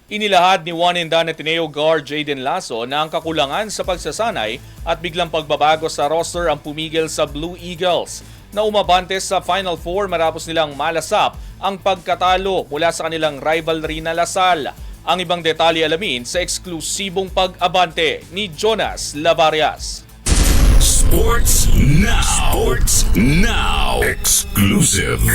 Inilahad ni one and done Ateneo guard Jaden Lasso na ang kakulangan sa pagsasanay at biglang pagbabago sa roster ang pumigil sa Blue Eagles na umabante sa Final Four matapos nilang malasap ang pagkatalo mula sa kanilang rivalry na Lasal. Ang ibang detalye alamin sa eksklusibong pag-abante ni Jonas Lavarias. Sports Now. Sports Now. Exclusive.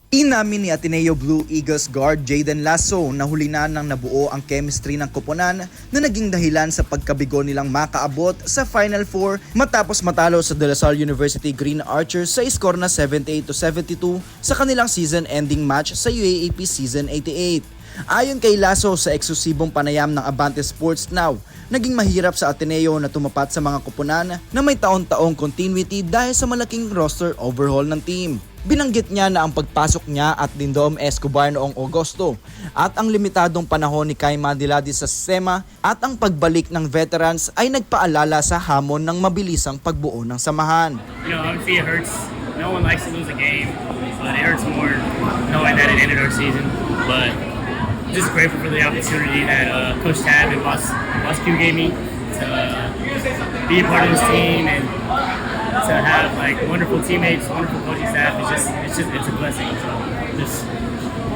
Inamin ni Ateneo Blue Eagles guard Jaden Lasso na huli na nang nabuo ang chemistry ng koponan na naging dahilan sa pagkabigo nilang makaabot sa Final Four matapos matalo sa De La Salle University Green Archers sa score na 78-72 sa kanilang season-ending match sa UAAP Season 88. Ayon kay Lasso sa eksklusibong panayam ng Abante Sports Now, naging mahirap sa Ateneo na tumapat sa mga koponan na may taon-taong continuity dahil sa malaking roster overhaul ng team. Binanggit niya na ang pagpasok niya at Lindom Escobar noong Agosto at ang limitadong panahon ni Kai Madiladi sa sistema at ang pagbalik ng veterans ay nagpaalala sa hamon ng mabilisang pagbuo ng samahan. You know, obviously it hurts. No one likes to lose a game, but it hurts more knowing that it ended our season. But just grateful for the opportunity that Coach Tab and Boss Q gave me to be a part of this team and to have like wonderful teammates, wonderful coaching staff. It's a blessing. So just,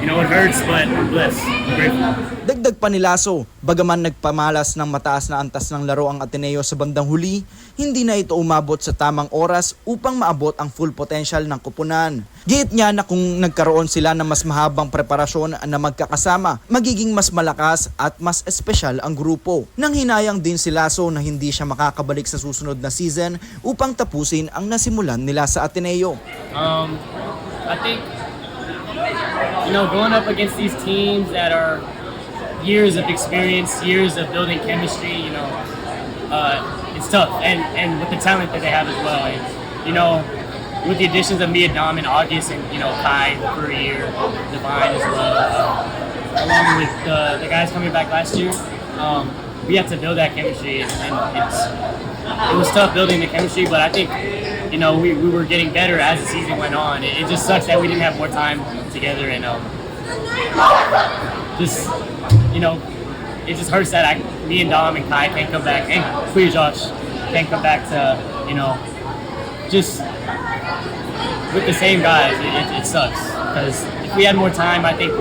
you know, it hurts, but I'm blessed. I'm grateful. Dagdag pa ni Lasso, bagaman nagpamalas ng mataas na antas ng laro ang Ateneo sa bandang huli, hindi na ito umabot sa tamang oras upang maabot ang full potential ng koponan. Giit niya na kung nagkaroon sila ng mas mahabang preparasyon na magkakasama, magiging mas malakas at mas espesyal ang grupo. Nang hinayang din si Lasso na hindi siya makakabalik sa susunod na season upang tapusin ang nasimulan nila sa Ateneo. I think, you know, going up against these teams that are years of experience, years of building chemistry, you know, it's tough. And with the talent that they have as well. And, you know, with the additions of Mia Dom in August and, you know, Kai for a year, Divine as well, along with the guys coming back last year, we had to build that chemistry. And it was tough building the chemistry, but I think, you know, we were getting better as the season went on. It just sucks that we didn't have more time together, and just, you know, it just hurts that me and Dom and Kai can't come back, and Queer Josh can't come back to, you know, just with the same guys. It sucks because if we had more time, I think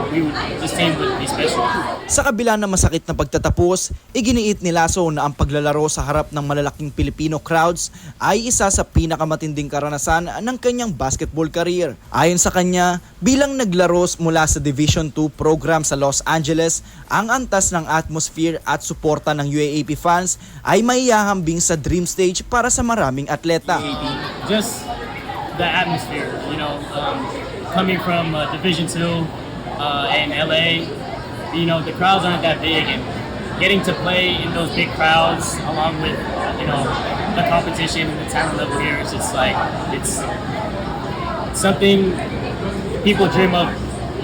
this team would be special. Sa kabila ng masakit na pagtatapos, iginiit ni Lasso na ang paglalaro sa harap ng malalaking Filipino crowds ay isa sa pinakamatinding karanasan ng kanyang basketball career. Ayon sa kanya, bilang naglaro mula sa Division II program sa Los Angeles, ang antas ng atmosphere at suporta ng UAAP fans ay maihahambing sa dream stage para sa maraming atleta. Just the atmosphere, you know, coming from Division II in LA, you know, the crowds aren't that big, and getting to play in those big crowds along with, you know, the competition and the talent level here is just like, it's something people dream of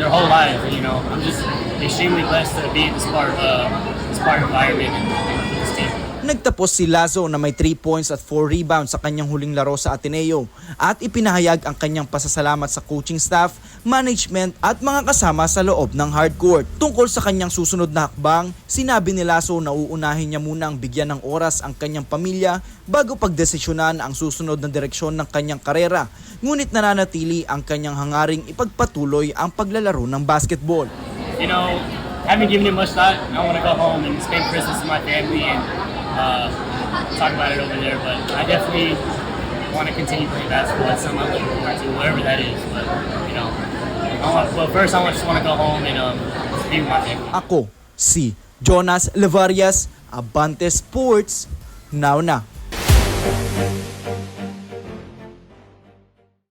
their whole lives. And, you know, I'm just extremely blessed to be in this part environment and this team. Nagtapos si Lasso na may 3 points at 4 rebounds sa kanyang huling laro sa Ateneo at ipinahayag ang kanyang pasasalamat sa coaching staff, management at mga kasama sa loob ng hardcourt. Tungkol sa kanyang susunod na hakbang, sinabi ni Lasso na uunahin niya munang bigyan ng oras ang kanyang pamilya bago pagdesisyonan ang susunod na direksyon ng kanyang karera. Ngunit nananatili ang kanyang hangaring ipagpatuloy ang paglalaro ng basketball. You know, haven't given it much thought. I want to go home and spend Christmas with my family and talk about it over there, but I definitely want to continue playing basketball. It's something I'm looking forward to, whatever that is. But, you know, first I just want to go home and be with my family. Ako, si Jonas Lavarias, Abante Sports, now na.